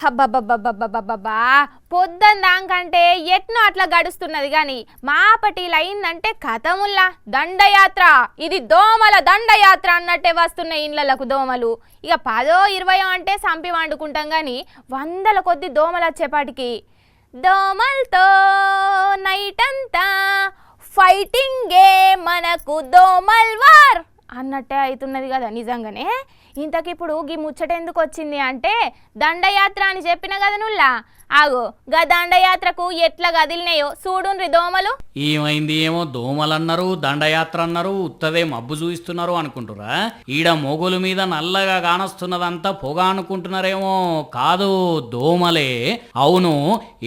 అబ్బబ్బబ్బబ్బబ్బబ్బబ్బా పొద్దందాకంటే ఎట్నో అట్లా గడుస్తున్నది గాని మాపటిలు అయిందంటే కథముల్లా దండయాత్ర. ఇది దోమల దండయాత్ర అన్నట్టే వస్తున్నాయి ఇండ్లకు దోమలు. ఇక 10-20 అంటే సంపి వండుకుంటాం గాని వందల కొద్ది దోమలు వచ్చేపాటికి దోమలతో నైట్ అంతా ఫైటింగే మనకు దోమల్ వార్ అన్నట్టే అవుతున్నది కదా నిజంగానే. ఇంతకిప్పుడు గీ ముచ్చట ఎందుకు వచ్చింది అంటే దండయాత్ర అని చెప్పిన కదా నుల్లా, ఆగో గా దండయాత్రకు ఎట్లా గదిలినాయో చూడుండ్రి దోమలు. ఏమైంది ఏమో దోమలు అన్నారు, దండయాత్ర అన్నారు, ఉత్తదే మబ్బు చూయిస్తున్నారు అనుకుంటురా? ఈడ మొగుల మీద నల్లగా కానొస్తున్నదంతా పొగ అనుకుంటున్నారేమో. కాదు, దోమలే. అవును,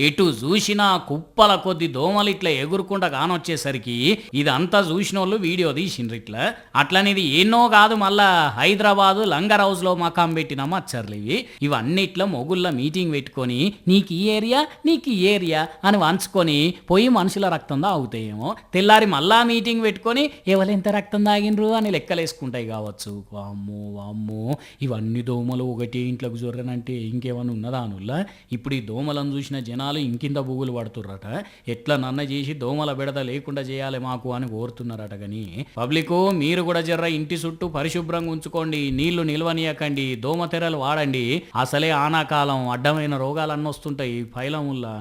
ఎటు చూసినా కుప్పల కొద్ది దోమలు ఇట్లా ఎగురుకుంటా కానొచ్చేసరికి ఇదంతా చూసిన వాళ్ళు వీడియో తీసిండ్రు ఇట్లా. అట్లనేది ఎన్నో కాదు, మళ్ళా హైదరాబాదు లంగర్ హౌస్ లో మకాం పెట్టిన మచ్చర్లు ఇవన్నిట్లో మొగుళ్ళ మీటింగ్ పెట్టుకొని నీకు ఈ ఏరియా నీకు ఈ ఏరియా అని వంచుకొని పోయి మనుషుల రక్తం తాగుతాయేమో. తెల్లారి మళ్ళా మీటింగ్ పెట్టుకొని ఎవరెంత రక్తం తాగినరు అని లెక్కలేసుకుంటాయి కావచ్చు. వామ్మో వామ్మో, ఇవన్నీ దోమలు ఒకటి ఇంట్లోకి జొర్రనంటే ఇంకేమన్నా ఉన్నదా అనుల్లా? ఇప్పుడు ఈ దోమలను చూసిన జనాలు ఇంకింత బుగులు పడుతుర్రట. ఎట్లా నన్న చేసి దోమల బెడద లేకుండా చేయాలి మాకు అని కోరుతున్నారట. కానీ పబ్లిక్ మీరు కూడా జర్ర ఇంటి చుట్టూ పరిశుభ్రంగా ఉంచుకోండి, నీళ్లు నిల్వనీయకండి, దోమ తెరలు వాడండి. అసలే ఆనాకాలం అడ్డమైన రోగాలన్నీ వస్తుంటాయి ఫైలముల్లా.